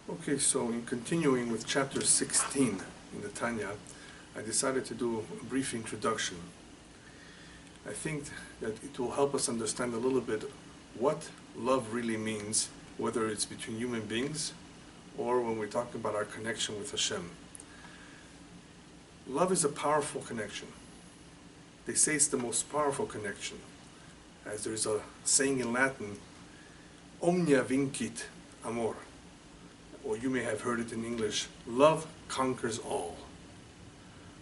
Okay, so in continuing with chapter 16 in the Tanya, I decided to do a brief introduction. I think that it will help us understand a little bit what love really means, whether it's between human beings or when we're talking about our connection with Hashem. Love is a powerful connection. They say it's the most powerful connection. As there's a saying in Latin, omnia vincit amor. Or you may have heard it in English, love conquers all.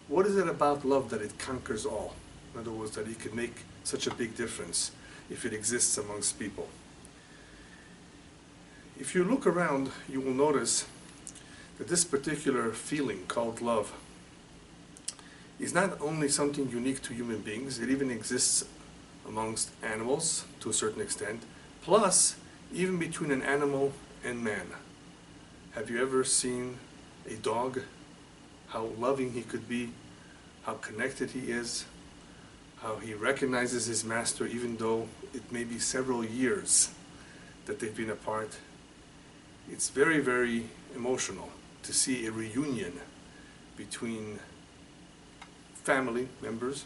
What is it about love that it conquers all? In other words, that it can make such a big difference if it exists amongst people. If you look around, you will notice that this particular feeling called love is not only something unique to human beings, it even exists amongst animals to a certain extent, plus even between an animal and man. Have you ever seen a dog, how loving he could be, how connected he is, how he recognizes his master even though it may be several years that they've been apart? It's very, very emotional to see a reunion between family members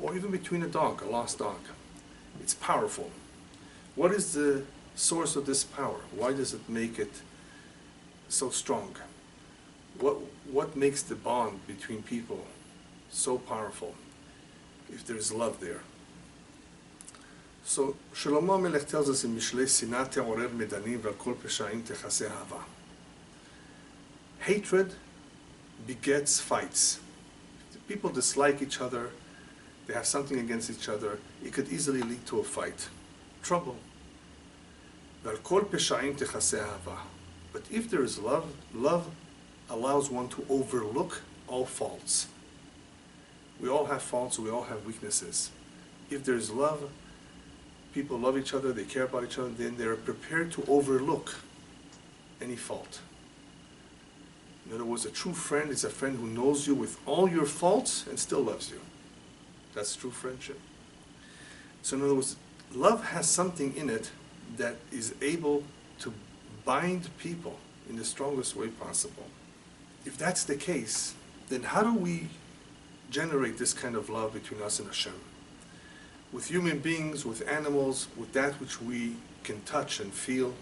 or even between a dog, a lost dog. It's powerful. What is the source of this power? Why does it make it so strong? What makes the bond between people so powerful if there's love there? So Shlomo Melech tells us in Mishlei, Sinah te'orer medanim ve'al kol pesha'im techaseh ahava. Hatred begets fights. If people dislike each other, they have something against each other, it could easily lead to a fight, trouble. Ve'al kol pesha'im techaseh ahava. But if there is love, love allows one to overlook all faults. We all have faults, we all have weaknesses. If there is love, people love each other, they care about each other, then they're prepared to overlook any fault. In other words, a true friend is a friend who knows you with all your faults and still loves you. That's true friendship. So in other words, love has something in it that is able to bind people in the strongest way possible. If that's the case, then how do we generate this kind of love between us and Hashem? With human beings, with animals, with that which we can touch and feel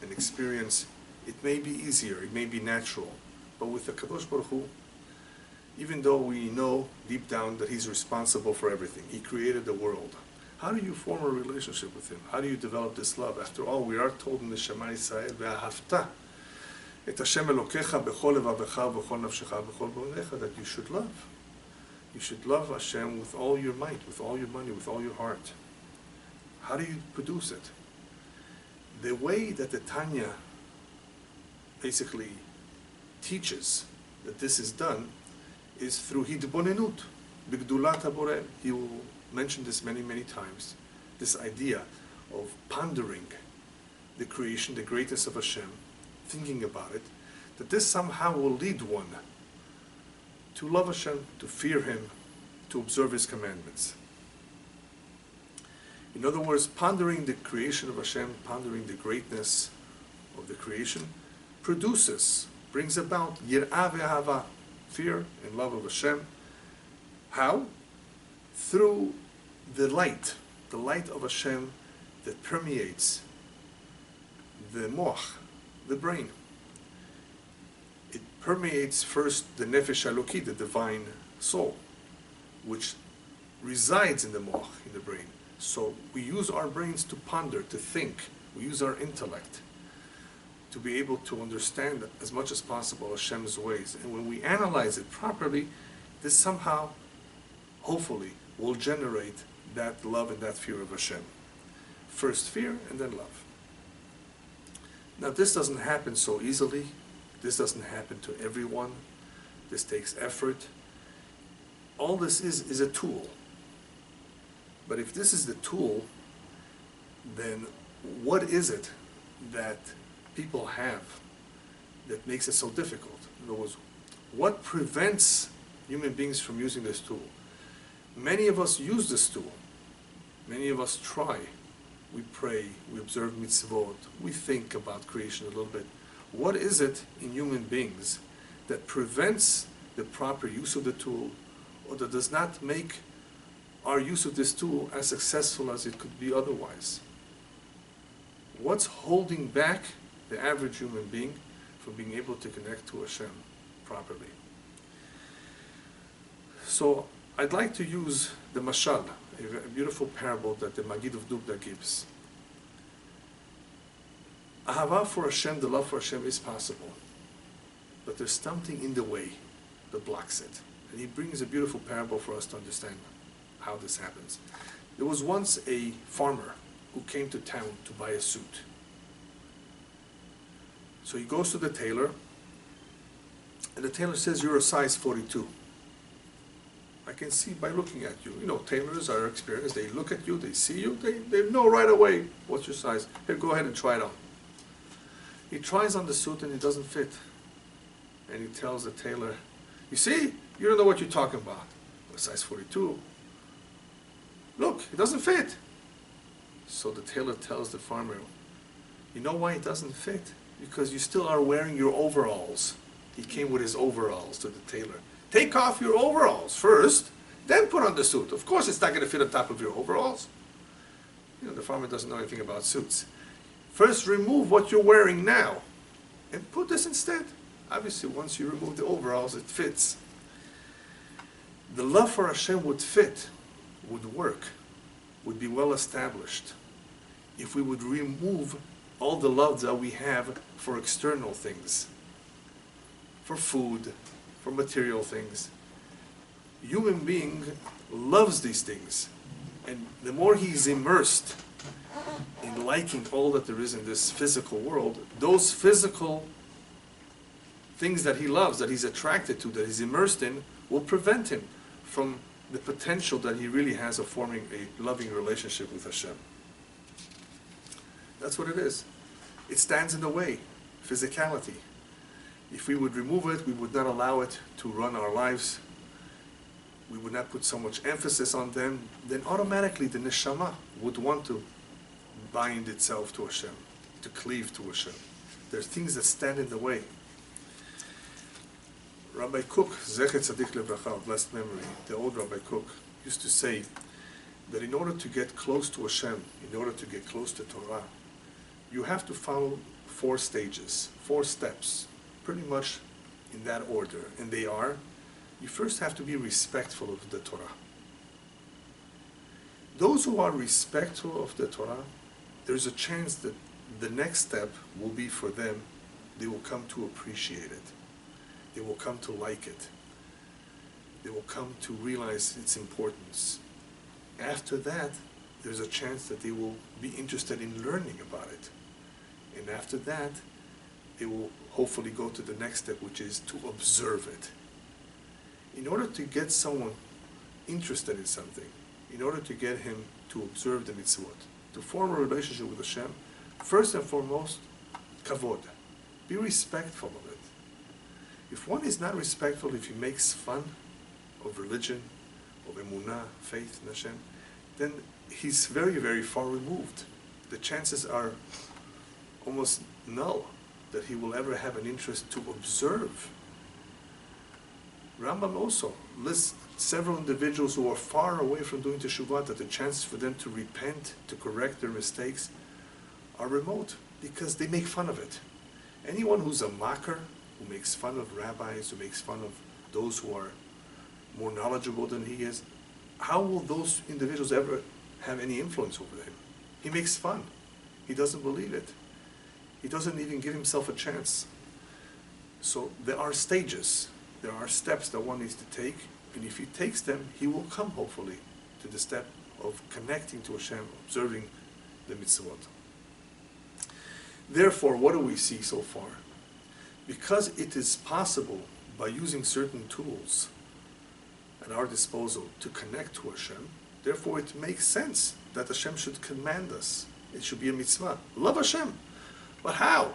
and experience, it may be easier, it may be natural. But with the Kadosh Baruch Hu, even though we know deep down that He's responsible for everything, He created the world, how do you form a relationship with Him? How do you develop this love? After all, we are told in the Shema Yisrael, ve'ahavta et Hashem Elokecha b'chol levavecha v'chol nafshecha v'chol b'onecha, that you should love. You should love Hashem with all your might, with all your money, with all your heart. How do you produce it? The way that the Tanya basically teaches that this is done is through hidbonenut, b'gdulat haboreh. He will mention this many, many times. This idea of pondering the creation, the greatness of Hashem, thinking about it, that this somehow will lead one to love Hashem, to fear Him, to observe His commandments. In other words, pondering the creation of Hashem, pondering the greatness of the creation, brings about yir'ah ve'ahava, fear and love of Hashem. How? Through the light of Hashem that permeates the moach, the brain. It permeates first the nefesh Eloki, the divine soul, which resides in the moach, in the brain. So we use our brains to ponder, to think. We use our intellect to be able to understand as much as possible Hashem's ways. And when we analyze it properly, this somehow, hopefully, will generate that love and that fear of Hashem. First fear and then love. Now this doesn't happen so easily. This doesn't happen to everyone. This takes effort. All this is a tool. But if this is the tool, then what is it that people have that makes it so difficult? In other words, what prevents human beings from using this tool? Many of us use this tool. Many of us try. We pray, we observe mitzvot, we think about creation a little bit. What is it in human beings that prevents the proper use of the tool, or that does not make our use of this tool as successful as it could be otherwise? What's holding back the average human being from being able to connect to Hashem properly? So I'd like to use the mashal, a beautiful parable that the Magid of Dubda gives. Ahava for Hashem, the love for Hashem is possible, but there's something in the way that blocks it. And he brings a beautiful parable for us to understand how this happens. There was once a farmer who came to town to buy a suit. So he goes to the tailor, and the tailor says, "You're a size 42. I can see by looking at you." You know, tailors are experienced. They look at you, they see you, they know right away what's your size. Here, go ahead and try it on. He tries on the suit and it doesn't fit. And he tells the tailor, "You see, you don't know what you're talking about. A size 42. Look, it doesn't fit." So the tailor tells the farmer, "You know why it doesn't fit? Because you still are wearing your overalls." He came with his overalls to the tailor. "Take off your overalls first, then put on the suit. Of course it's not going to fit on top of your overalls." You know, the farmer doesn't know anything about suits. "First remove what you're wearing now and put this instead." Obviously, once you remove the overalls, it fits. The love for Hashem would fit, would work, would be well established if we would remove all the love that we have for external things, for food, for material things. Human being loves these things, and the more he's immersed in liking all that there is in this physical world, those physical things that he loves, that he's attracted to, that he's immersed in, will prevent him from the potential that he really has of forming a loving relationship with Hashem. That's what it is. It stands in the way, physicality. If we would remove it, we would not allow it to run our lives, we would not put so much emphasis on them, then automatically the neshama would want to bind itself to Hashem, to cleave to Hashem. There are things that stand in the way. Rabbi Cook, Zecher Tzadik Lebracha, blessed memory, the old Rabbi Cook, used to say that in order to get close to Hashem, in order to get close to Torah, you have to follow 4 stages, 4 steps, pretty much in that order. And they are, you first have to be respectful of the Torah. Those who are respectful of the Torah, there's a chance that the next step will be for them, they will come to appreciate it. They will come to like it. They will come to realize its importance. After that, there's a chance that they will be interested in learning about it. And after that, they will hopefully go to the next step, which is to observe it. In order to get someone interested in something, in order to get him to observe the mitzvot, to form a relationship with Hashem, first and foremost, kavod. Be respectful of it. If one is not respectful, if he makes fun of religion, of emunah, faith in Hashem, then he's very, very far removed. The chances are almost null that he will ever have an interest to observe. Rambam also lists several individuals who are far away from doing teshuvah, that the chances for them to repent, to correct their mistakes, are remote, because they make fun of it. Anyone who's a mocker, who makes fun of rabbis, who makes fun of those who are more knowledgeable than he is, how will those individuals ever have any influence over him? He makes fun. He doesn't believe it. He doesn't even give himself a chance. So there are stages. There are steps that one needs to take, and if he takes them, he will come, hopefully, to the step of connecting to Hashem, observing the mitzvot. Therefore, what do we see so far? Because it is possible, by using certain tools at our disposal, to connect to Hashem, therefore it makes sense that Hashem should command us. It should be a mitzvah. Love Hashem. But how?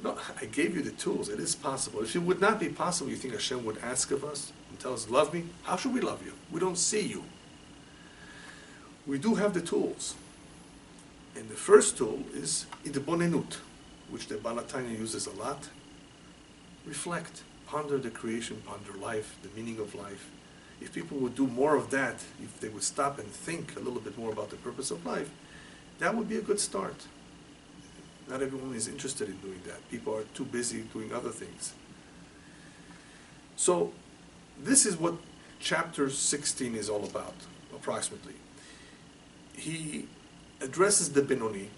No, I gave you the tools. It is possible. If it would not be possible, you think Hashem would ask of us and tell us, love me? How should we love you? We don't see you. We do have the tools. And the first tool is idbonenut. which the Tanya uses a lot. Reflect, ponder the creation, ponder life, the meaning of life. If people would do more of that, if they would stop and think a little bit more about the purpose of life, that would be a good start. Not everyone is interested in doing that. People are too busy doing other things. So, this is what chapter 16 is all about, approximately. He addresses the Benoni,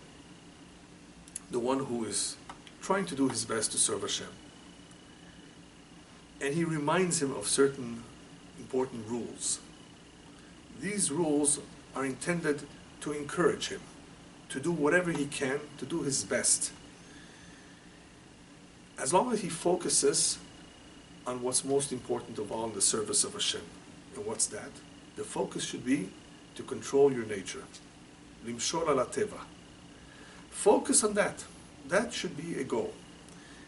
the one who is trying to do his best to serve Hashem. And he reminds him of certain important rules. These rules are intended to encourage him to do whatever he can, to do his best. As long as he focuses on what's most important of all in the service of Hashem. And what's that? The focus should be to control your nature. Limshor ala teva. Focus on that. That should be a goal.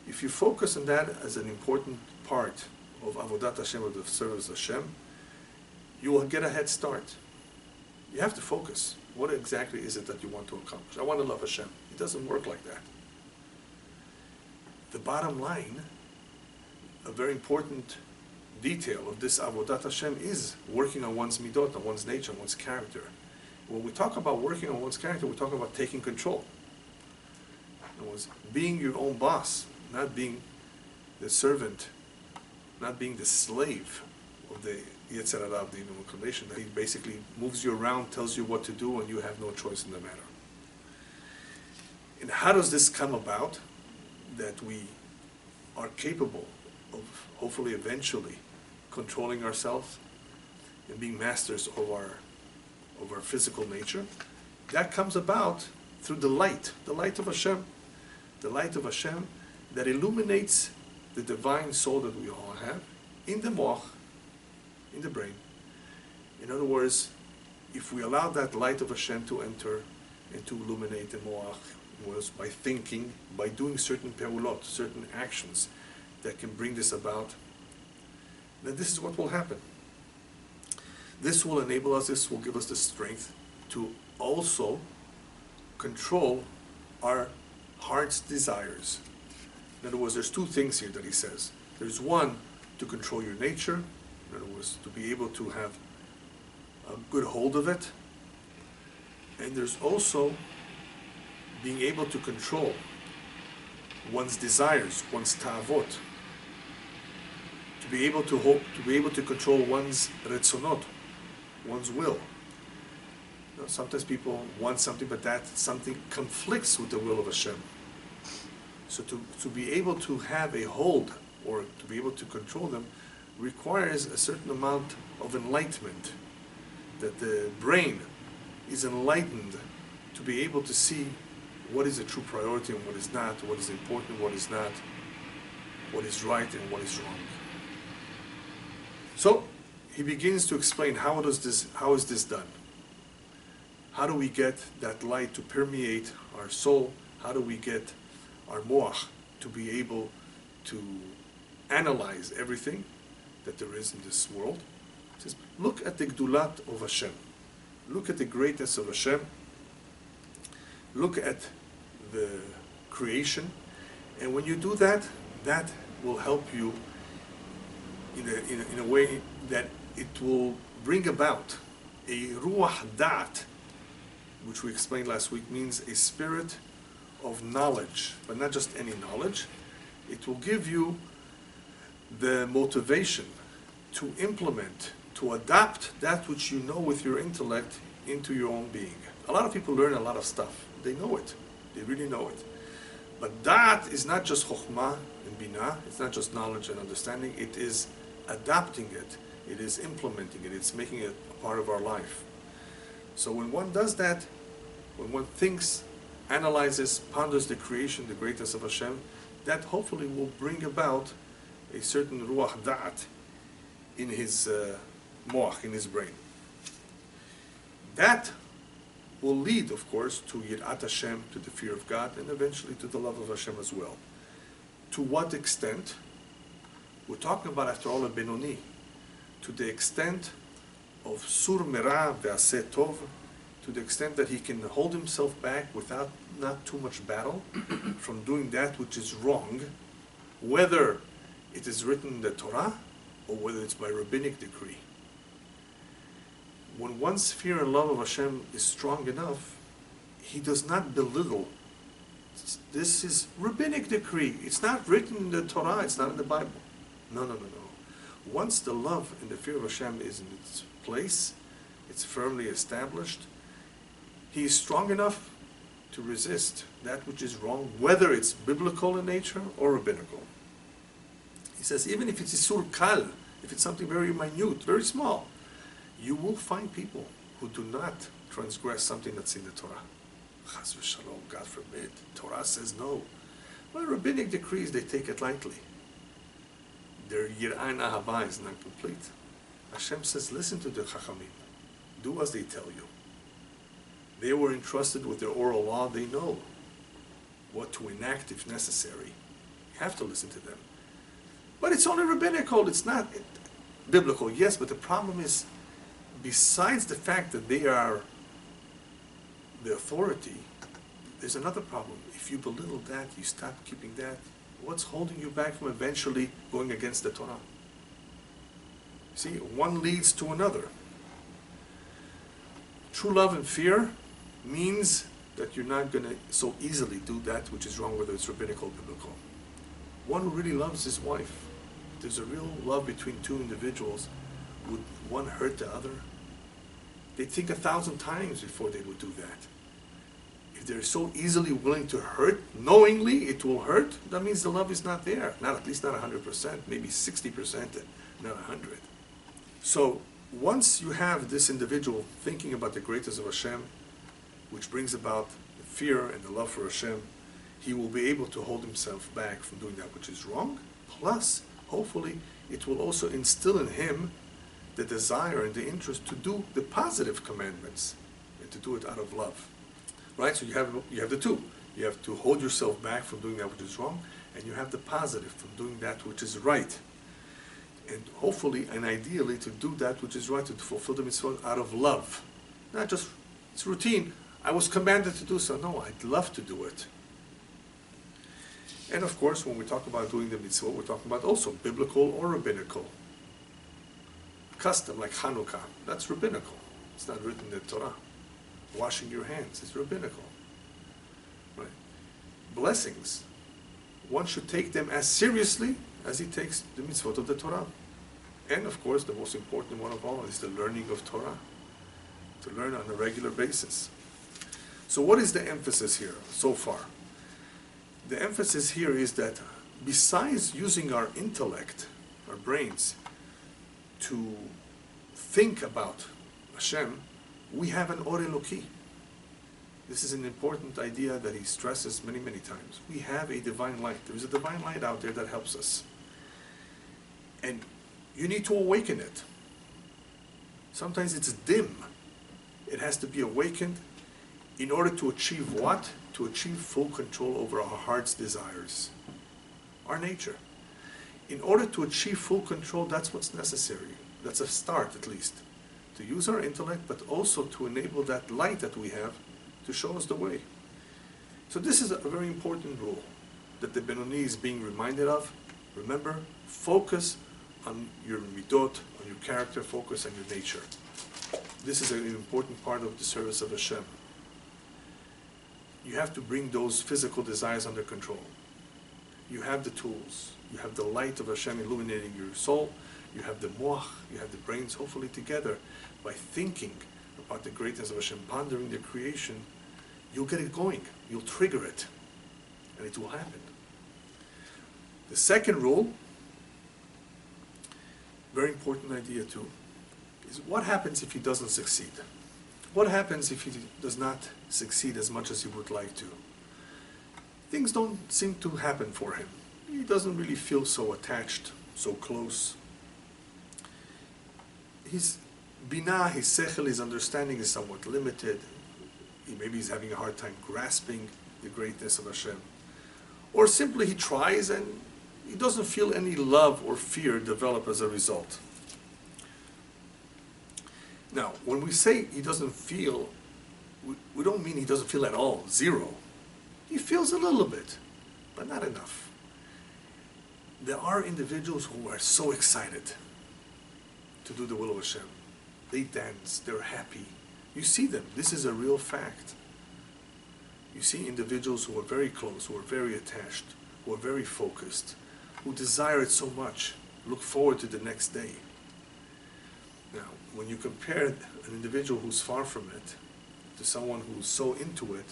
If you focus on that as an important part of Avodat Hashem, of the service of Hashem, you will get a head start. You have to focus. What exactly is it that you want to accomplish? I want to love Hashem. It doesn't work like that. The bottom line, a very important detail of this Avodat Hashem is working on one's midot, on one's nature, on one's character. When we talk about working on one's character, we talk about taking control. In other words, being your own boss, not being the servant, not being the slave of the Yetzer Hara, of the evil inclination, that he basically moves you around, tells you what to do, and you have no choice in the matter. And how does this come about? That we are capable of, hopefully eventually, controlling ourselves and being masters of our physical nature. That comes about through the light of Hashem. The light of Hashem that illuminates the divine soul that we all have in the moach, in the brain. In other words, if we allow that light of Hashem to enter and to illuminate the moach, was by thinking, by doing certain peulot, certain actions that can bring this about, then this is what will happen. This will enable us, this will give us the strength to also control our heart's desires. In other words, there's two things here that he says. There's one, to control your nature. In other words, to be able to have a good hold of it. And there's also being able to control one's desires, one's ta'avot. To be able to control one's retzonot, one's will. You know, sometimes people want something, but that something conflicts with the will of Hashem. So to be able to have a hold, or to be able to control them, requires a certain amount of enlightenment. That the brain is enlightened to be able to see what is a true priority and what is not, what is important, what is not, what is right and what is wrong. So he begins to explain how is this done? How do we get that light to permeate our soul? How do we get our moach to be able to analyze everything that there is in this world? He says, look at the gdulat of Hashem. Look at the greatness of Hashem. Look at the creation. And when you do that, that will help you in a way that it will bring about a ruach da'at, which we explained last week, means a spirit of knowledge, but not just any knowledge. It will give you the motivation to implement, to adapt that which you know with your intellect into your own being. A lot of people learn a lot of stuff. They know it. They really know it. But that is not just chokhmah and binah. It's not just knowledge and understanding. It is adapting it. It is implementing it. It's making it a part of our life. So when one does that, when one thinks, analyzes, ponders the creation, the greatness of Hashem, that hopefully will bring about a certain ruach da'at in his moach, in his brain. That will lead, of course, to yirat Hashem, to the fear of God, and eventually to the love of Hashem as well. To what extent? We're talking about, after all, a benoni. To the extent of sur mera ve'aseh tov, to the extent that he can hold himself back without not too much battle from doing that which is wrong, whether it is written in the Torah or whether it's by rabbinic decree. When one's fear and love of Hashem is strong enough, he does not belittle. This is rabbinic decree. It's not written in the Torah, it's not in the Bible. No, no, no, no. Once the love and the fear of Hashem is in its place, it's firmly established, he is strong enough to resist that which is wrong, whether it's biblical in nature or rabbinical. He says, even if it's isur kal, if it's something very minute, very small, you will find people who do not transgress something that's in the Torah. Chas v'shalom, God forbid. Torah says no. Well, rabbinic decrees, they take it lightly. Their yir'ah and ahava is not complete. Hashem says, listen to the chachamim. Do as they tell you. They were entrusted with their oral law. They know what to enact if necessary. You have to listen to them. But it's only rabbinical. It's not biblical. Yes, but the problem is, besides the fact that they are the authority, there's another problem. If you belittle that, you stop keeping that, what's holding you back from eventually going against the Torah? See, one leads to another. True love and fear means that you're not going to so easily do that which is wrong, whether it's rabbinical or biblical. One who really loves his wife, if there's a real love between two individuals, would one hurt the other? They think 1,000 times before they would do that. If they're so easily willing to hurt, knowingly it will hurt, that means the love is not there. Not, at least not 100%, maybe 60%, not 100. So once you have this individual thinking about the greatness of Hashem, which brings about the fear and the love for Hashem, he will be able to hold himself back from doing that which is wrong. Plus, hopefully, it will also instill in him the desire and the interest to do the positive commandments and to do it out of love. Right? So you have the two. You have to hold yourself back from doing that which is wrong, and you have the positive from doing that which is right. And hopefully and ideally to do that which is right, to fulfill the mitzvot out of love. Not just, it's routine. I was commanded to do so. No, I'd love to do it. And of course, when we talk about doing the mitzvot, we're talking about also biblical or rabbinical. Custom, like Hanukkah, that's rabbinical. It's not written in the Torah. Washing your hands is rabbinical. Right? Blessings, one should take them as seriously as he takes the mitzvot of the Torah. And of course, the most important one of all is the learning of Torah. To learn on a regular basis. So what is the emphasis here so far? The emphasis here is that besides using our intellect, our brains, to think about Hashem, we have an Or Eloki. This is an important idea that he stresses many, many times. We have a divine light. There is a divine light out there that helps us. And you need to awaken it. Sometimes it's dim. It has to be awakened in order to achieve what? To achieve full control over our heart's desires, our nature. In order to achieve full control, that's what's necessary. That's a start, at least. To use our intellect, but also to enable that light that we have to show us the way. So this is a very important rule that the Benoni is being reminded of. Remember, focus on your midot, on your character, focus on your nature. This is an important part of the service of Hashem. You have to bring those physical desires under control. You have the tools. You have the light of Hashem illuminating your soul. You have the moach, you have the brains, hopefully together. By thinking about the greatness of Hashem, pondering the creation, you'll get it going. You'll trigger it. And it will happen. The second rule, very important idea too, is what happens if he doesn't succeed? What happens if he does not succeed as much as he would like to? Things don't seem to happen for him. He doesn't really feel so attached, so close. His binah, his sechel, his understanding is somewhat limited. Maybe he's having a hard time grasping the greatness of Hashem. Or simply he tries and he doesn't feel any love or fear develop as a result. Now, when we say he doesn't feel we don't mean he doesn't feel at all, zero. He feels a little bit, but not enough. There are individuals who are so excited to do the will of Hashem. They dance, they're happy. You see them, this is a real fact. You see individuals who are very close, who are very attached, who are very focused, who desire it so much, look forward to the next day. Now, when you compare an individual who's far from it to someone who's so into it,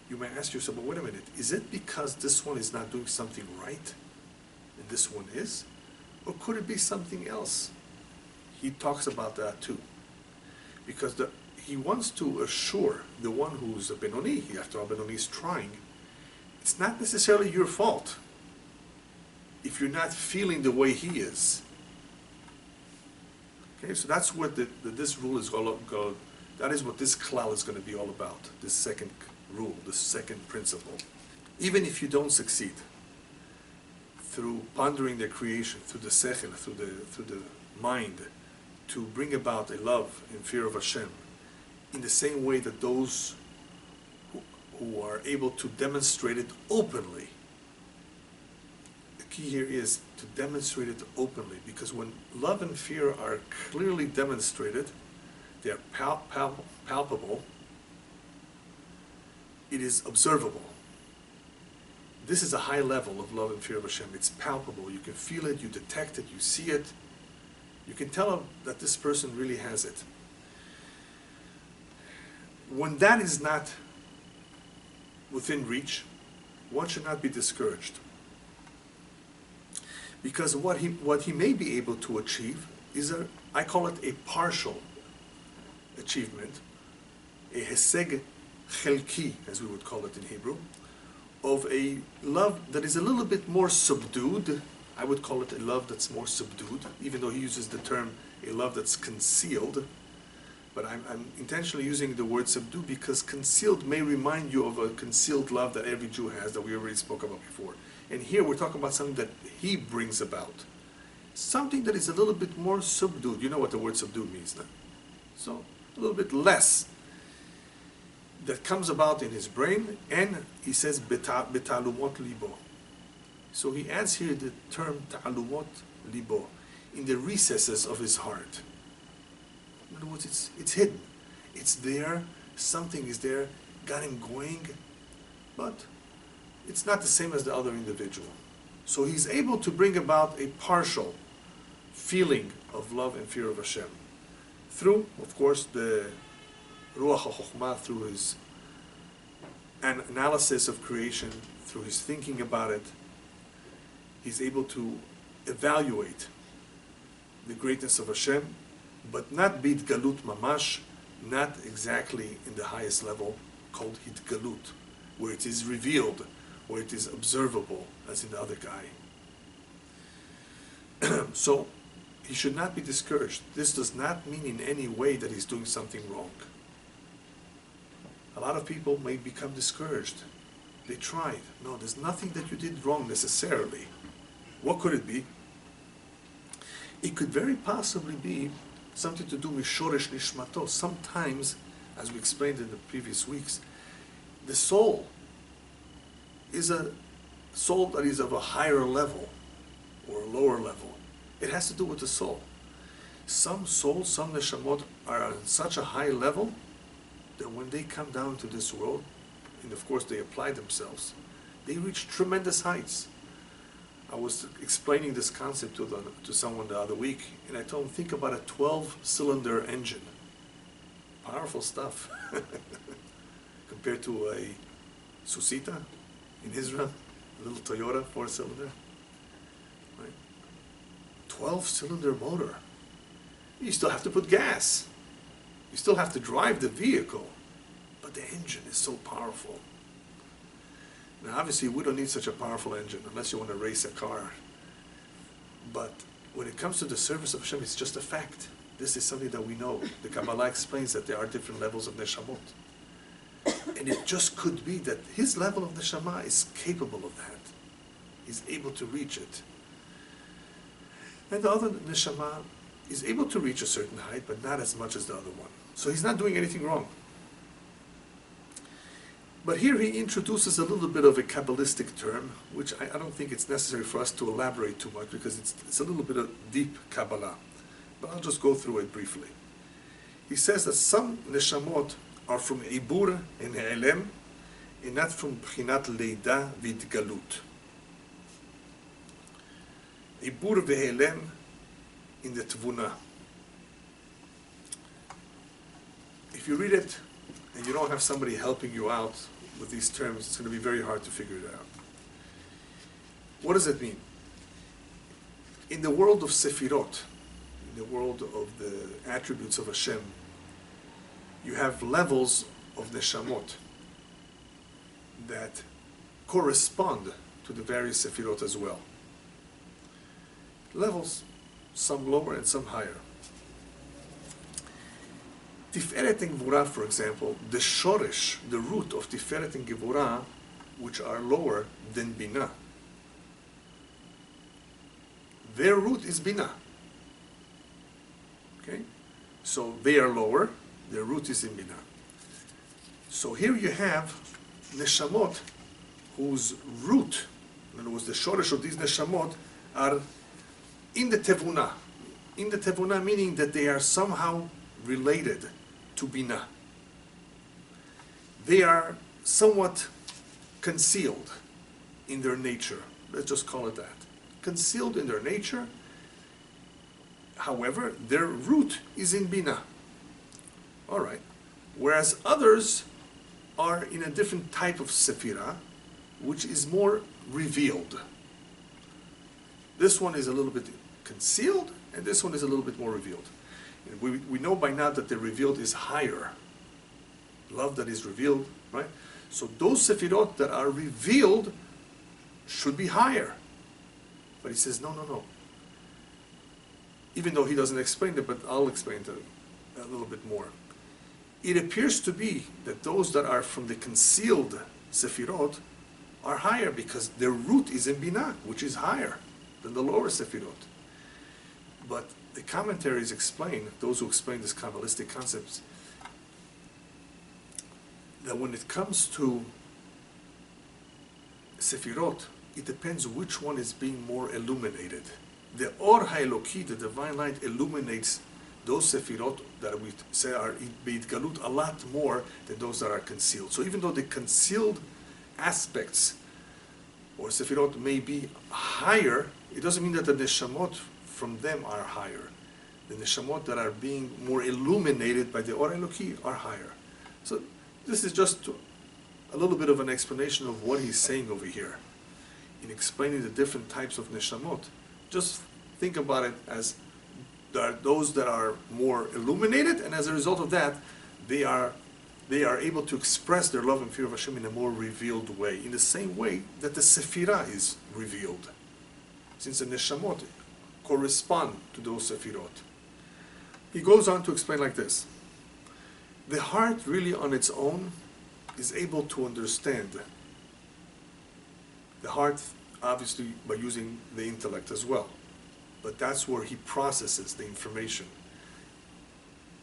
you may ask yourself, well, wait a minute, is it because this one is not doing something right and this one is? Or could it be something else? He talks about that too. Because he wants to assure the one who's a Benoni, after all, Benoni is trying, it's not necessarily your fault if you're not feeling the way he is. Okay, so that's what this rule is all about. That is what this klal is going to be all about, this second rule, this second principle. Even if you don't succeed through pondering the creation, through the sechel, through the mind, to bring about a love and fear of Hashem, in the same way that those who are able to demonstrate it openly. The key here is to demonstrate it openly, because when love and fear are clearly demonstrated, they are palpable, it is observable. This is a high level of love and fear of Hashem. It's palpable. You can feel it, you detect it, you see it. You can tell that this person really has it. When that is not within reach, one should not be discouraged. Because what he may be able to achieve is I call it a partial achievement, a heseg chelki, as we would call it in Hebrew, of a love that is a little bit more subdued. I would call it a love that's more subdued, even though he uses the term a love that's concealed. But I'm intentionally using the word subdued because concealed may remind you of a concealed love that every Jew has, that we already spoke about before. And here we're talking about something that he brings about. Something that is a little bit more subdued. You know what the word subdued means, no? So, a little bit less. That comes about in his brain, and he says, betalumot libo. So he adds here the term ta'alumot libo, in the recesses of his heart. In other words, it's hidden. It's there, something is there, got him going, but it's not the same as the other individual. So he's able to bring about a partial feeling of love and fear of Hashem. Through, of course, the Ruach HaChokhmah, through his analysis of creation, through his thinking about it, he's able to evaluate the greatness of Hashem, but not b'itgalut mamash, not exactly in the highest level called hitgalut, where it is revealed, where it is observable, as in the other guy. So he should not be discouraged. This does not mean in any way that he's doing something wrong. A lot of people may become discouraged. They tried. No, there's nothing that you did wrong necessarily. What could it be? It could very possibly be something to do with shoresh nishmato. Sometimes, as we explained in the previous weeks, the soul is a soul that is of a higher level or a lower level. It has to do with the soul. Some souls, some neshamot are on such a high level that when they come down to this world, and of course they apply themselves, they reach tremendous heights. I was explaining this concept to someone the other week, and I told him, think about a 12-cylinder engine. Powerful stuff. Compared to a Susita in Israel, a little Toyota 4-cylinder. Right? 12-cylinder motor. You still have to put gas. You still have to drive the vehicle. But the engine is so powerful. Now, obviously, we don't need such a powerful engine unless you want to race a car. But when it comes to the service of Hashem, it's just a fact. This is something that we know. The Kabbalah explains that there are different levels of neshamot. And it just could be that his level of neshama is capable of that. He's able to reach it. And the other neshama is able to reach a certain height, but not as much as the other one. So he's not doing anything wrong. But here he introduces a little bit of a Kabbalistic term, which I don't think it's necessary for us to elaborate too much because it's a little bit of deep Kabbalah. But I'll just go through it briefly. He says that some neshamot are from Ibur and Elem, and not from Bchinat Leida Vidgalut. Ibur ve'elem in the Tvuna. If you read it and you don't have somebody helping you out with these terms, it's going to be very hard to figure it out. What does it mean? In the world of Sefirot, in the world of the attributes of Hashem, you have levels of neshamot that correspond to the various Sefirot as well. Levels, some lower and some higher. Tiferet and Gevurah, for example, the shoresh, the root of Tiferet and Gevurah, which are lower than Binah. Their root is Binah. Okay? So they are lower, their root is in Binah. So here you have neshamot whose root, in other words, the shoresh of these neshamot, are in the Tevunah. In the Tevunah, meaning that they are somehow related to Binah. They are somewhat concealed in their nature. Let's just call it that. Concealed in their nature. However, their root is in Binah. All right. Whereas others are in a different type of Sephirah, which is more revealed. This one is a little bit concealed, and this one is a little bit more revealed. And we know by now that the revealed is higher. Love that is revealed, right? So those Sefirot that are revealed should be higher. But he says, no, no, no. Even though he doesn't explain it, but I'll explain it a little bit more. It appears to be that those that are from the concealed Sefirot are higher because their root is in Binah, which is higher than the lower Sefirot. But the commentaries explain, those who explain these Kabbalistic concepts, that when it comes to Sefirot, it depends which one is being more illuminated. The Or HaEloki, the divine light, illuminates those Sefirot that we say are Beitgalut a lot more than those that are concealed. So even though the concealed aspects or Sefirot may be higher, it doesn't mean that the Neshamot from them are higher. The Neshamot that are being more illuminated by the Or HaEloki are higher. So this is just a little bit of an explanation of what he's saying over here in explaining the different types of Neshamot. Just think about it as there are those that are more illuminated, and as a result of that, they are able to express their love and fear of Hashem in a more revealed way, in the same way that the Sefirah is revealed, since the Neshamot correspond to those Sefirot. He goes on to explain like this. The heart really on its own is able to understand. The heart, obviously, by using the intellect as well. But that's where he processes the information.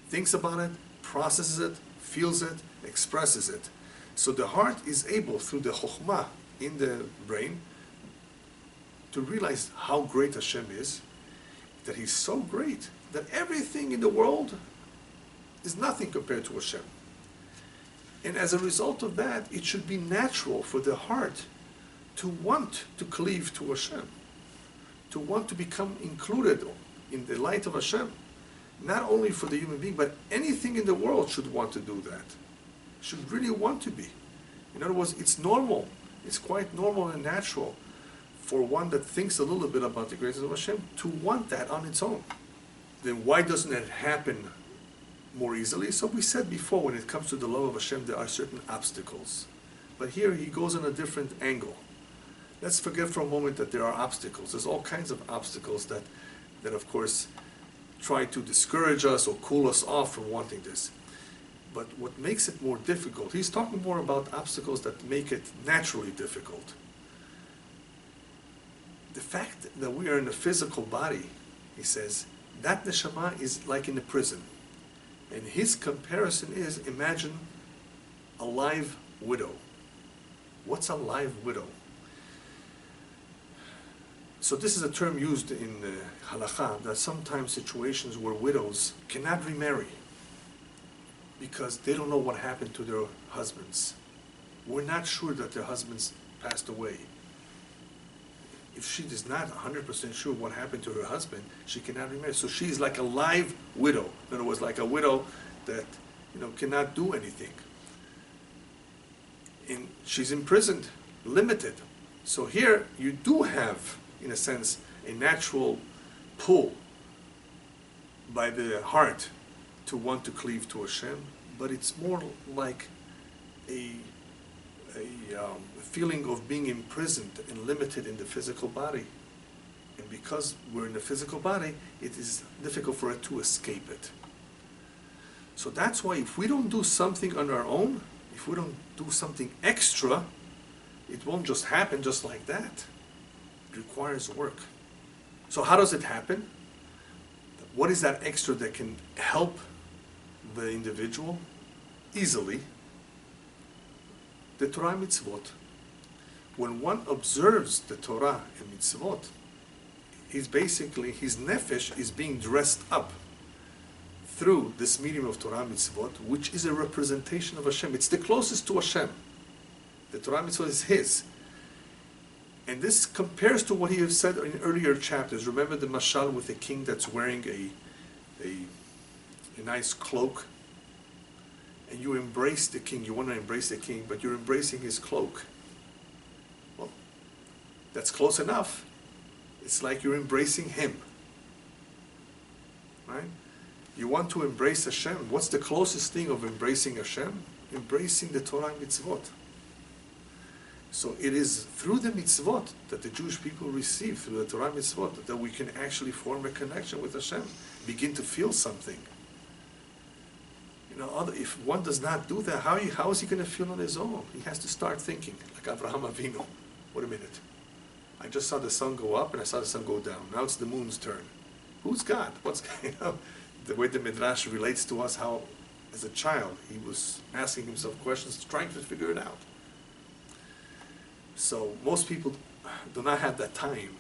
Thinks about it, processes it, feels it, expresses it. So the heart is able, through the chokhmah in the brain, to realize how great Hashem is, that He's so great that everything in the world is nothing compared to Hashem. And as a result of that, it should be natural for the heart to want to cleave to Hashem, to want to become included in the light of Hashem. Not only for the human being, but anything in the world should want to do that. Should really want to be. In other words, it's normal. It's quite normal and natural for one that thinks a little bit about the greatness of Hashem to want that on its own. Then why doesn't it happen more easily? So we said before, when it comes to the love of Hashem, there are certain obstacles. But here he goes on a different angle. Let's forget for a moment that there are obstacles. There's all kinds of obstacles that of course, try to discourage us or cool us off from wanting this. But what makes it more difficult, he's talking more about obstacles that make it naturally difficult. The fact that we are in a physical body, he says, that neshama is like in a prison. And his comparison is, imagine a live widow, What's a live widow? So this is a term used in halakha, that sometimes situations where widows cannot remarry because they don't know what happened to their husbands. We're not sure that their husbands passed away. If she is not 100% sure what happened to her husband, she cannot remarry. So she is like a live widow. In other words, like a widow that cannot do anything. And she's imprisoned, limited. So here you do have, in a sense, a natural pull by the heart to want to cleave to Hashem, but it's more like a feeling of being imprisoned and limited in the physical body. And because we're in the physical body, it is difficult for it to escape it. So that's why if we don't do something on our own, if we don't do something extra, it won't just happen just like that. It requires work. So how does it happen? What is that extra that can help the individual? Easily, the Torah mitzvot. When one observes the Torah and mitzvot, his nefesh is being dressed up through this medium of Torah mitzvot, which is a representation of Hashem. It's the closest to Hashem. The Torah mitzvot is His. And this compares to what He has said in earlier chapters. Remember the mashal with the king that's wearing a nice cloak? And you embrace the king. You want to embrace the king, but you're embracing his cloak. Well, that's close enough. It's like you're embracing Him. Right? You want to embrace Hashem. What's the closest thing of embracing Hashem? Embracing the Torah mitzvot. So it is through the mitzvot that the Jewish people receive, through the Torah mitzvot, that we can actually form a connection with Hashem, begin to feel something. If one does not do that, how is he going to feel on his own? He has to start thinking, like Avraham Avinu. Wait a minute. I just saw the sun go up and I saw the sun go down. Now it's the moon's turn. Who's God? What's the way the Midrash relates to us, how as a child he was asking himself questions, trying to figure it out. So most people do not have that time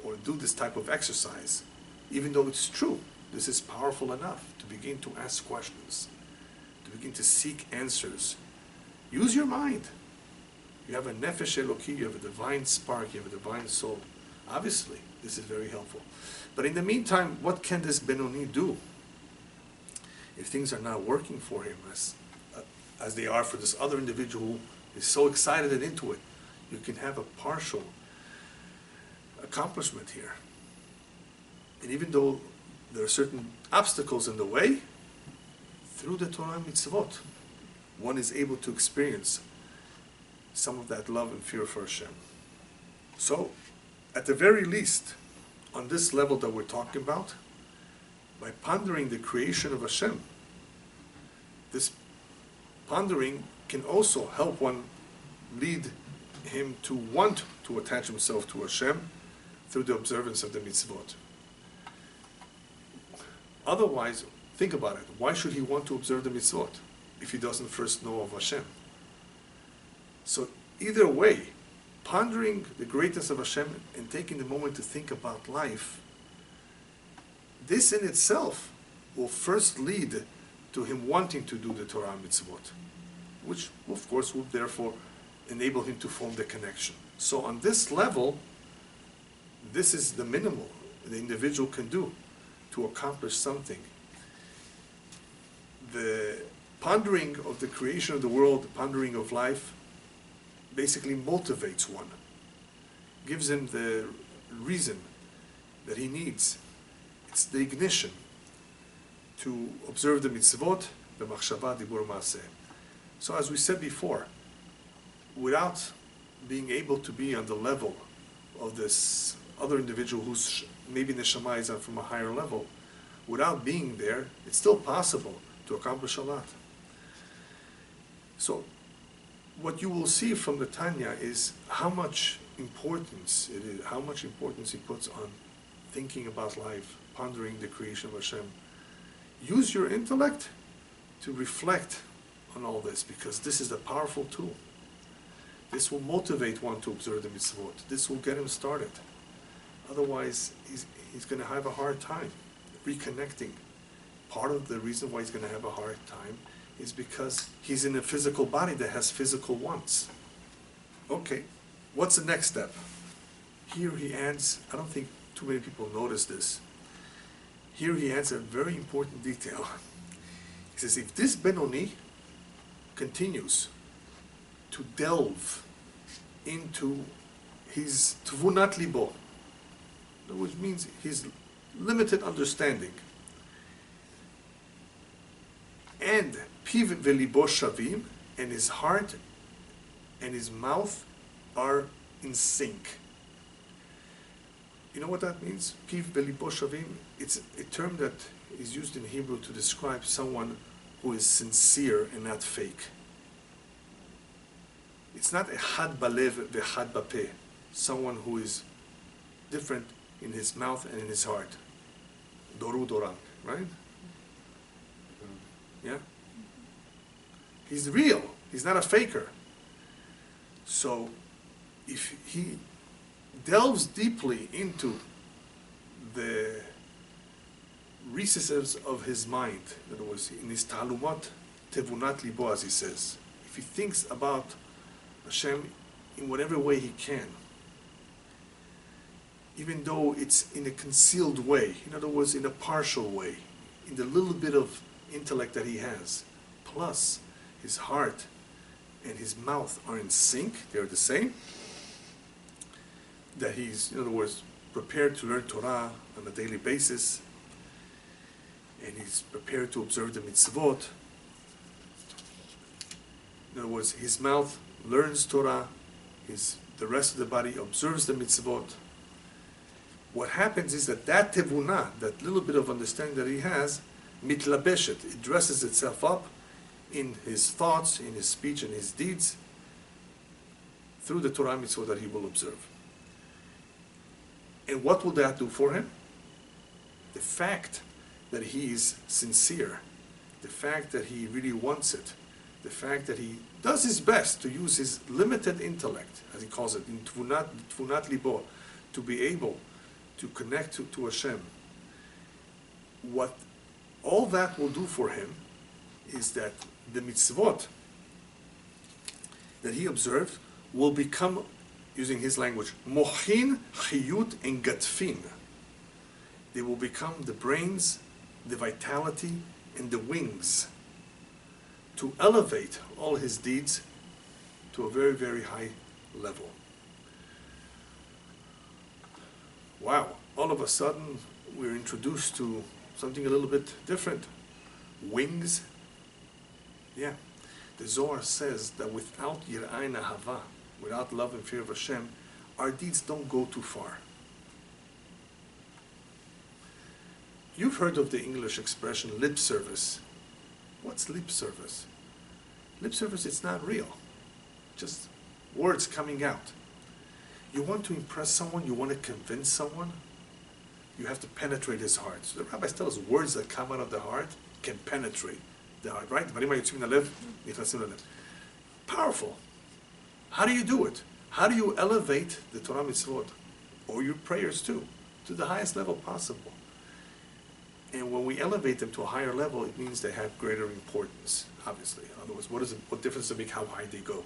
or do this type of exercise, even though it's true. This is powerful enough to begin to ask questions, to begin to seek answers. Use your mind. You have a nefesh Eloki, you have a divine spark, you have a divine soul. Obviously, this is very helpful. But in the meantime, what can this Benoni do if things are not working for him as they are for this other individual who is so excited and into it? You can have a partial accomplishment here. And even though there are certain obstacles in the way, through the Torah mitzvot, one is able to experience some of that love and fear for Hashem. So, at the very least, on this level that we're talking about, by pondering the creation of Hashem, this pondering can also help one lead him to want to attach himself to Hashem through the observance of the mitzvot. Otherwise, think about it. Why should he want to observe the mitzvot if he doesn't first know of Hashem? So either way, pondering the greatness of Hashem and taking the moment to think about life, this in itself will first lead to him wanting to do the Torah mitzvot, which of course will therefore enable him to form the connection. So on this level, this is the minimal the individual can do to accomplish something. The pondering of the creation of the world, the pondering of life, basically motivates one, gives him the reason that he needs. It's the ignition to observe the mitzvot, the machshava, dibur, maaseh. So as we said before, without being able to be on the level of this other individual who's maybe neshama is from a higher level, without being there, it's still possible to accomplish a lot. So what you will see from the Tanya is how much importance it is, how much importance he puts on thinking about life, pondering the creation of Hashem. Use your intellect to reflect on all this, because this is a powerful tool. This will motivate one to observe the mitzvot. This will get him started. Otherwise, he's going to have a hard time reconnecting. Part of the reason why he's going to have a hard time is because he's in a physical body that has physical wants. Okay, what's the next step? Here he adds, I don't think too many people notice this. Here he adds a very important detail. He says, if this Benoni continues to delve into his tvunat libo, which means his limited understanding, and piv velibo shavim, and his heart and his mouth are in sync. You know what that means? Piv velibo shavim. It's a term that is used in Hebrew to describe someone who is sincere and not fake. It's not a had balev v'had bapeh, someone who is different in his mouth and in his heart. Doru dorang, right? Yeah? He's real. He's not a faker. So, if he delves deeply into the recesses of his mind, in other words, in his talumot, tevunat libo, as he says, if he thinks about Hashem in whatever way he can, even though it's in a concealed way, in other words, in a partial way, in the little bit of intellect that he has, plus his heart and his mouth are in sync, they're the same, that he's, in other words, prepared to learn Torah on a daily basis, and he's prepared to observe the mitzvot. In other words, his mouth learns Torah, the rest of the body observes the mitzvot. What happens is that tevunah, that little bit of understanding that he has, mitlabeshet, it dresses itself up in his thoughts, in his speech, and his deeds, through the Torah mitzvot that he will observe. And what will that do for him? The fact that he is sincere, the fact that he really wants it, the fact that he does his best to use his limited intellect, as he calls it, in tvunat libo, to be able to connect to Hashem. What all that will do for him is that the mitzvot that he observed will become, using his language, mochin, chiyut, and gatfin. They will become the brains, the vitality, and the wings to elevate all his deeds to a very, very high level. Wow, all of a sudden we're introduced to something a little bit different. Wings. Yeah, the Zohar says that without yir'ai nahava, without love and fear of Hashem, our deeds don't go too far. You've heard of the English expression lip service. What's lip service? Lip service, it's not real. Just words coming out. You want to impress someone, you want to convince someone, you have to penetrate his heart. So the rabbis tell us words that come out of the heart can penetrate the heart, right? Powerful. How do you do it? How do you elevate the Torah mitzvot, or your prayers too, to the highest level possible? And when we elevate them to a higher level, it means they have greater importance, obviously. Otherwise, what difference does it make how high they go?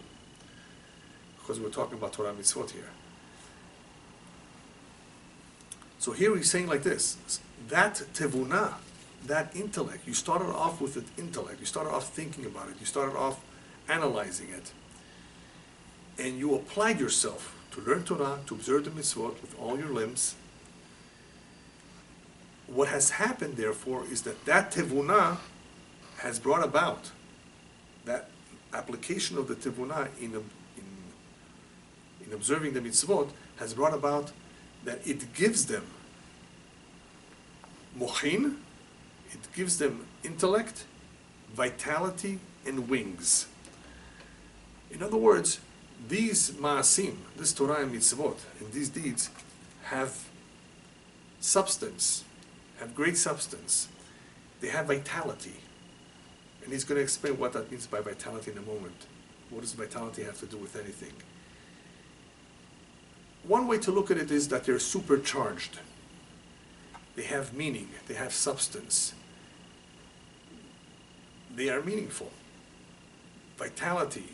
Because we're talking about Torah mitzvot here. So here he's saying like this, that tevunah, that intellect, you started off with an intellect, you started off thinking about it, you started off analyzing it, and you applied yourself to learn Torah, to observe the mitzvot with all your limbs. What has happened, therefore, is that tevunah has brought about, that application of the tevunah in observing the mitzvot has brought about that it gives them mochin, it gives them intellect, vitality, and wings. In other words, these ma'asim, this Torah and mitzvot, and these deeds have substance, have great substance. They have vitality. And he's going to explain what that means by vitality in a moment. What does vitality have to do with anything? one way to look at it is that they're supercharged. They have meaning, they have substance. They are meaningful. Vitality,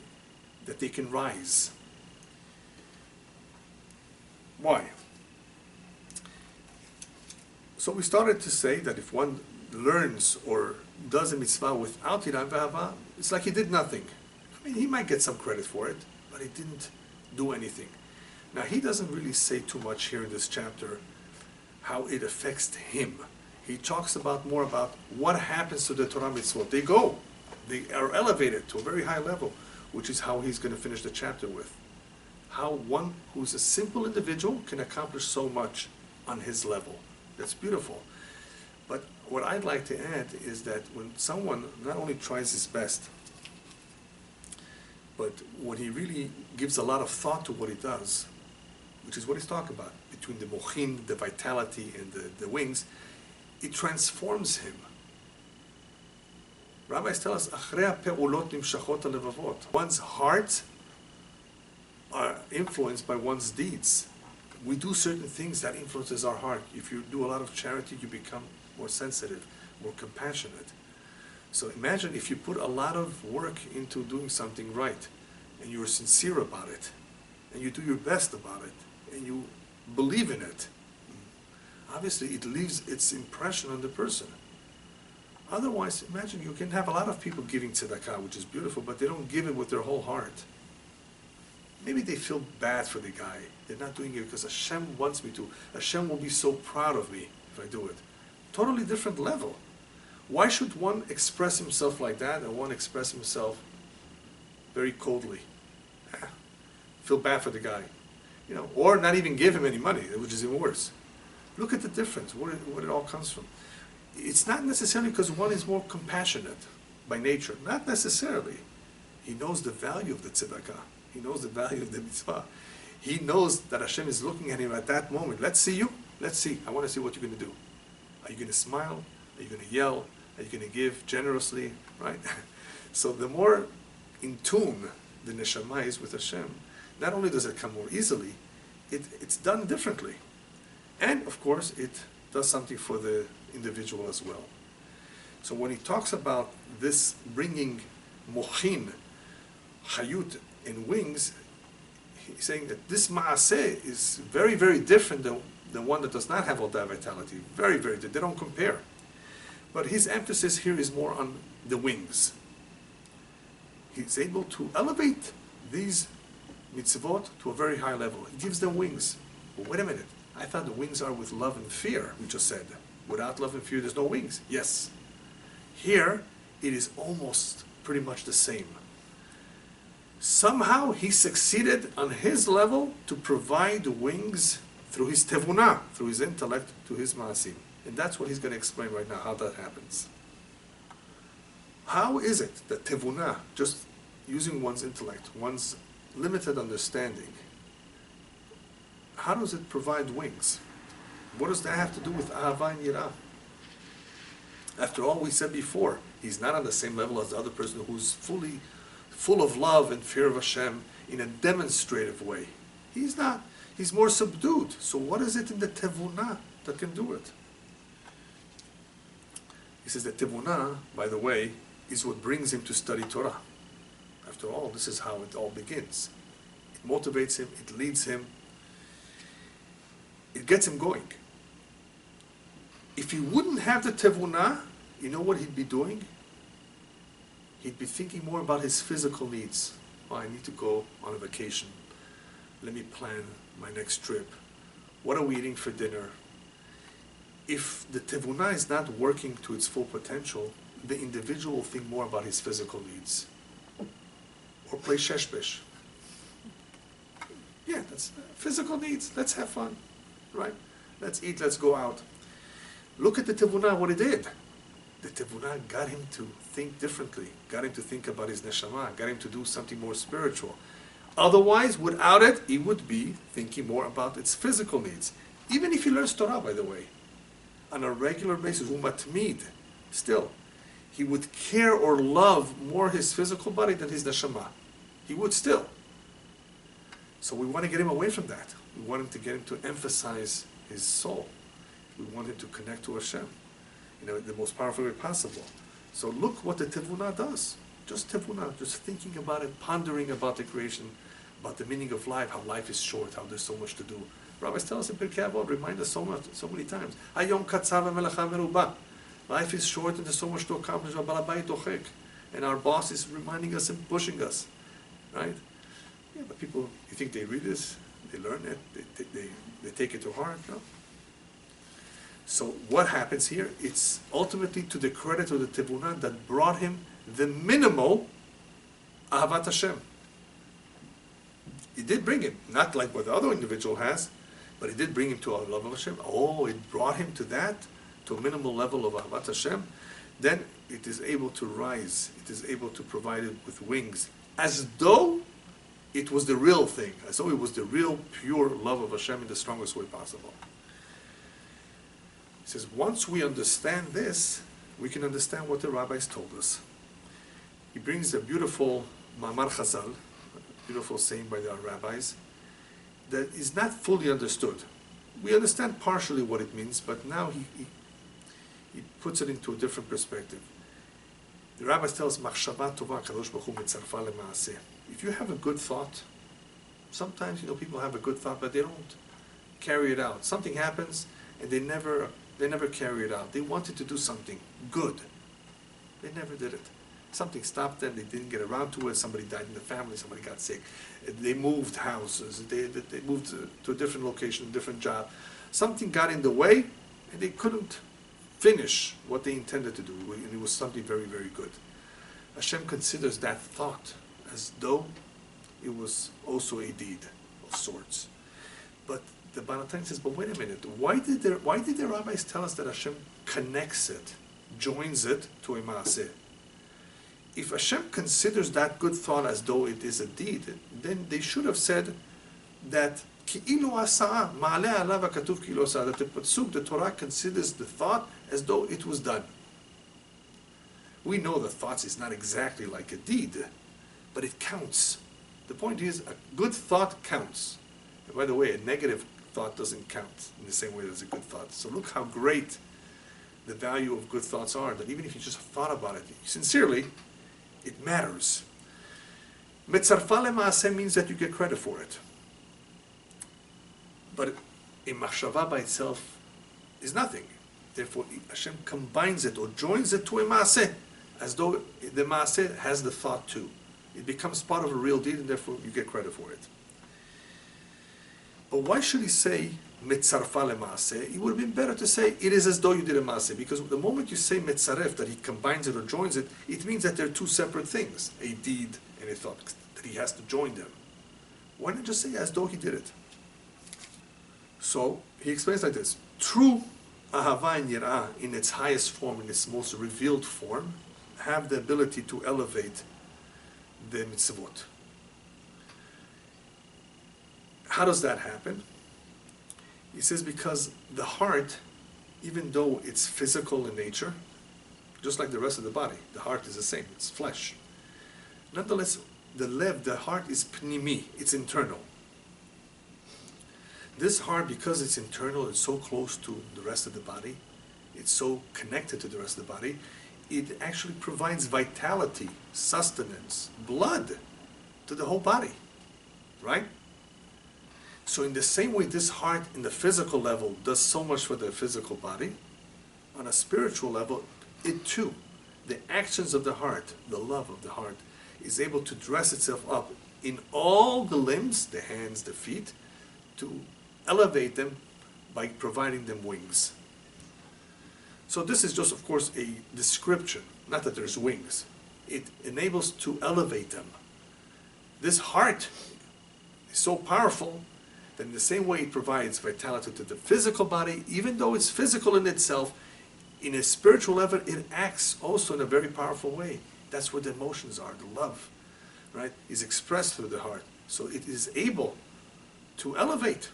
that they can rise. Why? So we started to say that if one learns or does a mitzvah without Yirah v'Ahava, it's like he did nothing. I mean, he might get some credit for it, but he didn't do anything. Now, he doesn't really say too much here in this chapter how it affects him. He talks more about what happens to the Torah mitzvot. They are elevated to a very high level, which is how he's going to finish the chapter with. How one who's a simple individual can accomplish so much on his level. That's beautiful. But what I'd like to add is that when someone not only tries his best, but when he really gives a lot of thought to what he does, which is what he's talking about, between the mochin, the vitality, and the wings, it transforms him. Rabbis tell us, one's heart are influenced by one's deeds. We do certain things that influences our heart. If you do a lot of charity, you become more sensitive, more compassionate. So imagine if you put a lot of work into doing something right, and you're sincere about it, and you do your best about it, and you believe in it. Obviously, it leaves its impression on the person. Otherwise, imagine you can have a lot of people giving tzedakah, which is beautiful, but they don't give it with their whole heart. Maybe they feel bad for the guy. They're not doing it because Hashem wants me to. Hashem will be so proud of me if I do it. Totally different level. Why should one express himself like that and one express himself very coldly? Feel bad for the guy. Or not even give him any money, which is even worse. Look at the difference, where it all comes from. It's not necessarily because one is more compassionate by nature. Not necessarily. He knows the value of the tzedakah. He knows the value of the mitzvah. He knows that Hashem is looking at him at that moment. Let's see you. Let's see. I want to see what you're going to do. Are you going to smile? Are you going to yell? Are you going to give generously? Right? So the more in tune the neshama is with Hashem, not only does it come more easily, it's done differently. And of course, it does something for the individual as well. So when he talks about this bringing mochin, chayut, and wings, he's saying that this ma'aseh is very, very different than one that does not have all that vitality. Very, very different. They don't compare. But his emphasis here is more on the wings. He's able to elevate these mitzvot to a very high level. He gives them wings. But wait a minute. I thought the wings are with love and fear, we just said. Without love and fear, there's no wings. Yes. Here, it is almost pretty much the same. Somehow, he succeeded on his level to provide the wings through his tevunah, through his intellect, to his maasim. And that's what he's going to explain right now, how that happens. How is it that tevunah, just using one's intellect, one's limited understanding, how does it provide wings? What does that have to do with ahava and yirah? After all we said before, he's not on the same level as the other person who's full of love and fear of Hashem in a demonstrative way. He's not. He's more subdued. So what is it in the tevunah that can do it? He says that tevunah, by the way, is what brings him to study Torah. After all, this is how it all begins. It motivates him, it leads him, it gets him going. If he wouldn't have the tevunah, you know what he'd be doing? He'd be thinking more about his physical needs. Oh, I need to go on a vacation. Let me plan my next trip. What are we eating for dinner? If the tevunah is not working to its full potential, the individual will think more about his physical needs. Or play sheshbesh. Yeah, that's physical needs. Let's have fun. Right? Let's eat, let's go out. Look at the tevunah, what it did. The tevunah got him to think differently, got him to think about his neshama, got him to do something more spiritual. Otherwise, without it, he would be thinking more about its physical needs. Even if he learns Torah, by the way, on a regular basis, umatmid, still, he would care or love more his physical body than his neshama. He would still. So we want to get him away from that. We want him to get him to emphasize his soul. We want him to connect to Hashem, the most powerful way possible. So look what the Tevunah does. Just Tevunah, just thinking about it, pondering about the creation, about the meaning of life, how life is short, how there's so much to do. Rabbis tell us in Pirkei Avot, remind us so many times. Hayom katzav v'melacha meruba. Life is short and there's so much to accomplish. And our boss is reminding us and pushing us, right? Yeah, but people, you think they read this, they learn it, they take it to heart? No. So what happens here? It's ultimately to the credit of the Tevunah that brought him the minimal Ahavat Hashem. It did bring him, not like what the other individual has, but it did bring him to a love of Hashem. Oh, it brought him to that, to a minimal level of Ahavat Hashem. Then it is able to rise. It is able to provide it with wings, as though it was the real thing, as though it was the real, pure love of Hashem in the strongest way possible. He says, once we understand this, we can understand what the rabbis told us. He brings a beautiful Ma'amar Chazal, a beautiful saying by the rabbis, that is not fully understood. We understand partially what it means, but now he puts it into a different perspective. The rabbis tell us, Machshava tova kadosh baruch hu mitzarfa lemaaseh. If you have a good thought, sometimes people have a good thought, but they don't carry it out. Something happens, and they never carry it out. They wanted to do something good. They never did it. Something stopped them, they didn't get around to it, somebody died in the family, somebody got sick. They moved houses, they moved to a different location, a different job. Something got in the way, and they couldn't finish what they intended to do, and it was something very, very good. Hashem considers that thought as though it was also a deed of sorts. But the Banatan says, but wait a minute, why did the rabbis tell us that Hashem connects it, joins it to a maaseh? If Hashem considers that good thought as though it is a deed, then they should have said that ki'ilu asa'a, ma'aleh alav ha'katuv ki'ilu asa'a, that the Pasuk, the Torah, considers the thought as though it was done. We know the thoughts is not exactly like a deed, but it counts. The point is, a good thought counts. And by the way, a negative thought doesn't count in the same way as a good thought. So look how great the value of good thoughts are, that even if you just thought about it sincerely, it matters. Metzarfa lemaaseh means that you get credit for it. But a machshava by itself is nothing. Therefore, Hashem combines it or joins it to a maaseh, as though the maaseh has the thought too. It becomes part of a real deed, and therefore you get credit for it. But why should he say metzarfa lemaaseh? It would have been better to say it is as though you did a maaseh, because the moment you say metzaref, that he combines it or joins it, it means that they're two separate things, a deed and a thought, that he has to join them. Why not just say as though he did it? So he explains like this: true ahava and yirah in its highest form, in its most revealed form, have the ability to elevate the mitzvot. How does that happen? He says because the heart, even though it's physical in nature, just like the rest of the body, the heart is the same, it's flesh. Nonetheless, the heart is pnimi, it's internal. This heart, because it's internal, it's so close to the rest of the body, it's so connected to the rest of the body, it actually provides vitality, sustenance, blood to the whole body, right? So in the same way this heart in the physical level does so much for the physical body, on a spiritual level, it too, the actions of the heart, the love of the heart, is able to dress itself up in all the limbs, the hands, the feet, to elevate them by providing them wings. So this is just, of course, a description, not that there's wings. It enables to elevate them. This heart is so powerful that in the same way it provides vitality to the physical body, even though it's physical in itself, in a spiritual level, it acts also in a very powerful way. That's where the emotions are, the love, right, is expressed through the heart. So it is able to elevate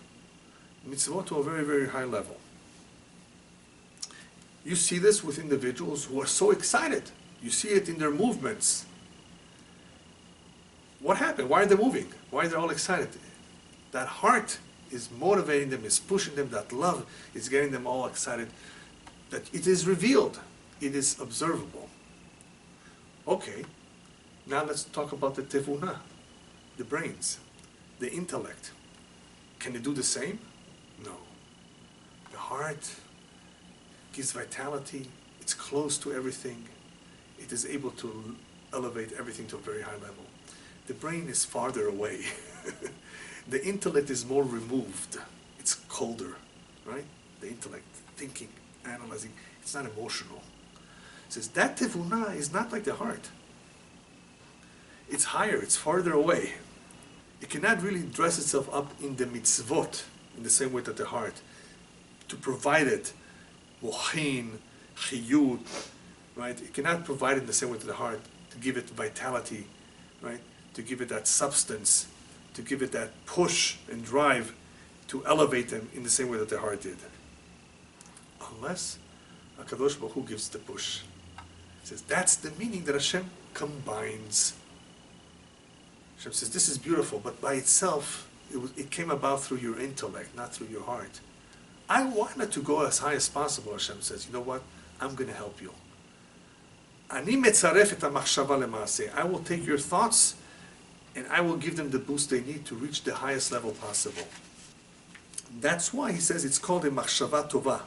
mitzvot to a very, very high level. You see this with individuals who are so excited. You see it in their movements. What happened? Why are they moving? Why are they all excited? That heart is motivating them, is pushing them, that love is getting them all excited, that it is revealed, it is observable. Okay, now let's talk about the tevuna, the brains, the intellect. Can it do the same? No. The heart gives vitality, it's close to everything, it is able to elevate everything to a very high level. The brain is farther away. The intellect is more removed, it's colder, right? The intellect, thinking, analyzing, it's not emotional. It says that tevuna is not like the heart. It's higher, it's farther away. It cannot really dress itself up in the mitzvot in the same way that the heart, to provide it mochin, chiyut, right? It cannot provide it in the same way to the heart, to give it vitality, right? To give it that substance, to give it that push and drive to elevate them in the same way that the heart did. Unless HaKadosh Baruch Hu gives the push. He says, that's the meaning that Hashem combines. Hashem says, this is beautiful, but by itself, it came about through your intellect, not through your heart. I wanted to go as high as possible, Hashem says. You know what? I'm going to help you. Ani metzaref et hamachshava lemaaseh. I will take your thoughts and I will give them the boost they need to reach the highest level possible. That's why he says it's called a machshava tova.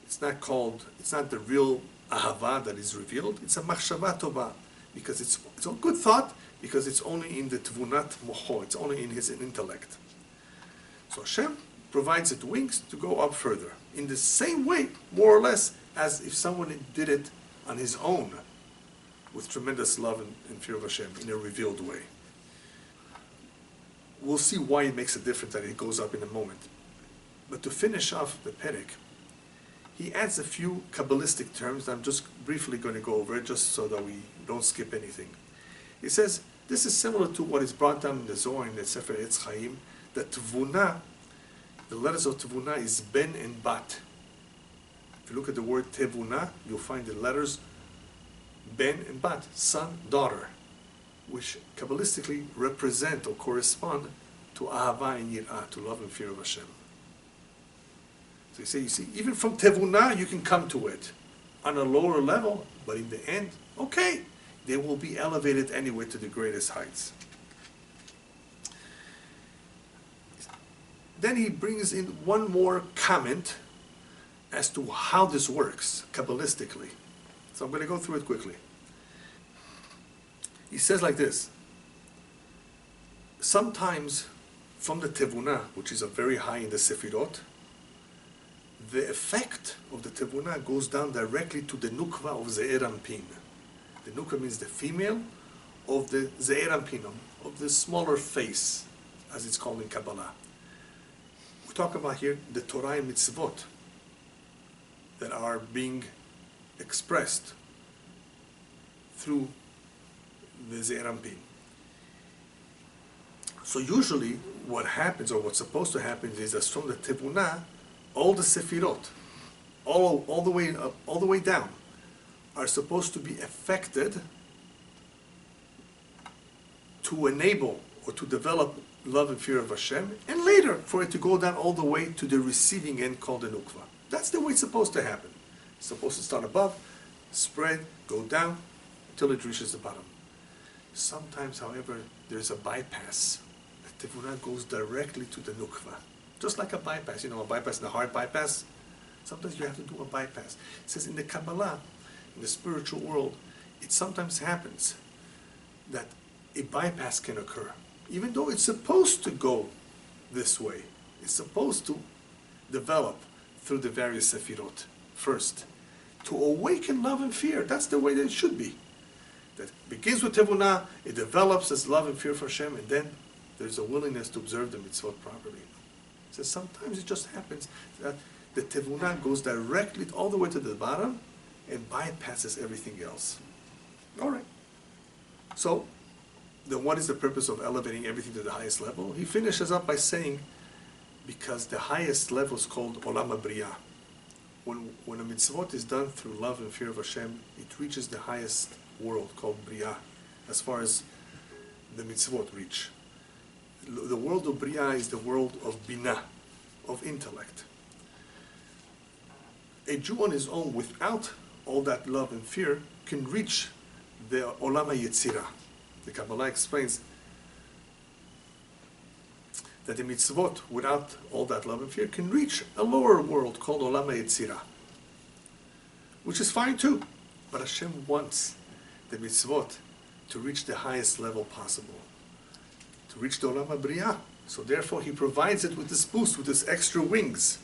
It's not the real ahava that is revealed. It's a machshava tova, because it's a good thought, because it's only in the tvunat mocho, it's only in his intellect. So Hashem provides it wings to go up further, in the same way, more or less, as if someone did it on his own, with tremendous love and fear of Hashem, in a revealed way. We'll see why it makes a difference, that it goes up in a moment. But to finish off the Perek, he adds a few Kabbalistic terms that I'm just briefly going to go over it, just so that we don't skip anything. He says, this is similar to what is brought down in the Zohar, in the Sefer Etz Chaim, that Tvuna, the letters of Tvuna is Ben and Bat. If you look at the word Tevuna, you'll find the letters Ben and Bat, son, daughter, which Kabbalistically represent or correspond to Ahava and Yir'ah, to love and fear of Hashem. So you see, even from Tevuna you can come to it on a lower level, but in the end, okay, they will be elevated anyway to the greatest heights. Then he brings in one more comment as to how this works Kabbalistically. So I'm going to go through it quickly. He says like this: sometimes from the Tevuna, which is a very high in the Sefirot, the effect of the Tevuna goes down directly to the Nukva of Ze'er Anpin. The Nukva means the female of the Ze'er Anpin, of the smaller face, as it's called in Kabbalah. We talk about here the Torah and Mitzvot that are being expressed through the Ze'er Anpin. So usually what happens, or what's supposed to happen, is that from the Tevuna, all the Sefirot, all the way up, all the way down, are supposed to be affected to enable or to develop love and fear of Hashem, and later for it to go down all the way to the receiving end called the Nukva. That's the way it's supposed to happen. It's supposed to start above, spread, go down, until it reaches the bottom. Sometimes, however, there's a bypass. The Tevuna goes directly to the Nukva. Just like a bypass, a bypass, the heart bypass. Sometimes you have to do a bypass. It says in the Kabbalah, in the spiritual world, it sometimes happens that a bypass can occur. Even though it's supposed to go this way. It's supposed to develop through the various Sefirot first. To awaken love and fear. That's the way that it should be. That begins with Tevuna, it develops as love and fear for Hashem, and then there's a willingness to observe the mitzvot properly. So sometimes it just happens that the Tevuna goes directly all the way to the bottom and bypasses everything else. All right. So, then what is the purpose of elevating everything to the highest level? He finishes up by saying, because the highest level is called Olam HaBriyah. When a mitzvot is done through love and fear of Hashem, it reaches the highest world called Briyah, as far as the mitzvot reach. the world of Bria is the world of Bina, of intellect. A Jew on his own, without all that love and fear, can reach the Olam HaYetzirah. The Kabbalah explains that the mitzvot, without all that love and fear, can reach a lower world called Olam HaYetzirah, which is fine too. But Hashem wants the mitzvot to reach the highest level possible, to reach the Olam HaBriah. So therefore He provides it with this boost, with this extra wings,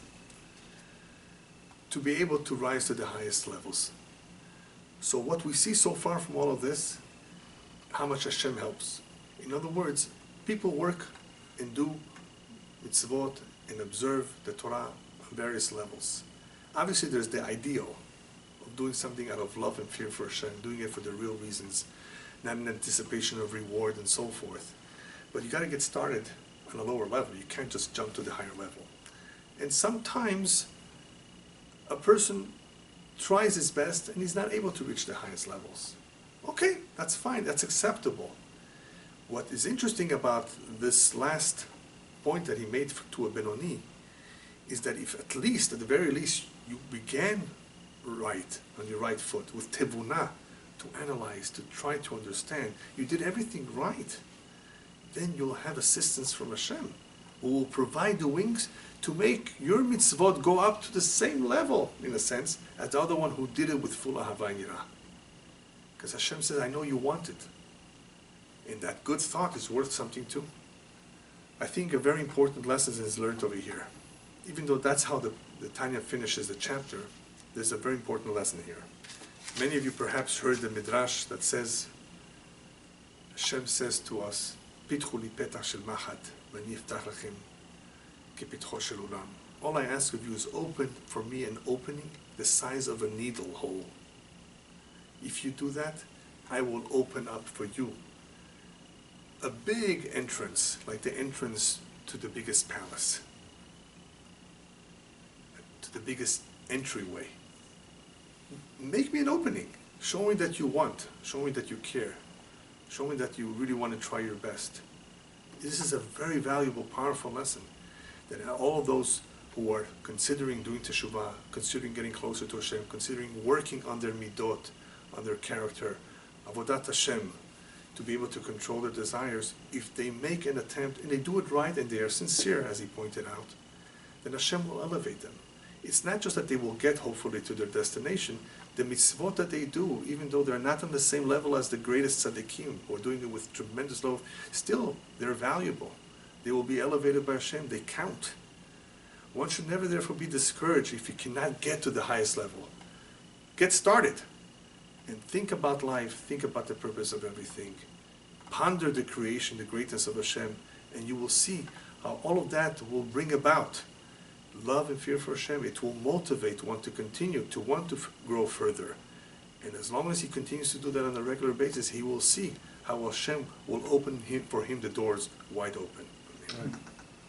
to be able to rise to the highest levels. So what we see so far from all of this, how much Hashem helps. In other words, people work and do mitzvot and observe the Torah on various levels. Obviously there's the ideal of doing something out of love and fear for Hashem, doing it for the real reasons, not in anticipation of reward and so forth. But you got to get started on a lower level. You can't just jump to the higher level. And sometimes a person tries his best and he's not able to reach the highest levels. Okay, that's fine, that's acceptable. What is interesting about this last point that he made to a Benoni is that if at least, at the very least, you began right, on your right foot, with tevunah, to analyze, to try to understand, you did everything right, then you'll have assistance from Hashem, who will provide the wings to make your mitzvot go up to the same level, in a sense, as the other one who did it with full ahava and yirah. Because Hashem says, I know you want it. And that good thought is worth something too. I think a very important lesson is learned over here. Even though that's how the Tanya finishes the chapter, there's a very important lesson here. Many of you perhaps heard the Midrash that says, Hashem says to us, Pitchu li petach shel machat, v'ani yiftach lachem kepitcho shel ulam. All I ask of you is open for me an opening the size of a needle hole. If you do that, I will open up for you a big entrance, like the entrance to the biggest palace, to the biggest entryway. Make me an opening. Show me that you want. Show me that you care. Show me that you really want to try your best. This is a very valuable, powerful lesson that all of those who are considering doing teshuvah, considering getting closer to Hashem, considering working on their midot, on their character, avodat Hashem, to be able to control their desires, if they make an attempt and they do it right and they are sincere, as he pointed out, then Hashem will elevate them. It's not just that they will get, hopefully, to their destination. The mitzvot that they do, even though they're not on the same level as the greatest tzaddikim, who are doing it with tremendous love, still, they're valuable. They will be elevated by Hashem. They count. One should never, therefore, be discouraged if you cannot get to the highest level. Get started. And think about life. Think about the purpose of everything. Ponder the creation, the greatness of Hashem, and you will see how all of that will bring about love and fear for Hashem. It will motivate one to continue, to want to grow further. And as long as he continues to do that on a regular basis, he will see how Hashem will open for him the doors wide open. Amen. Right.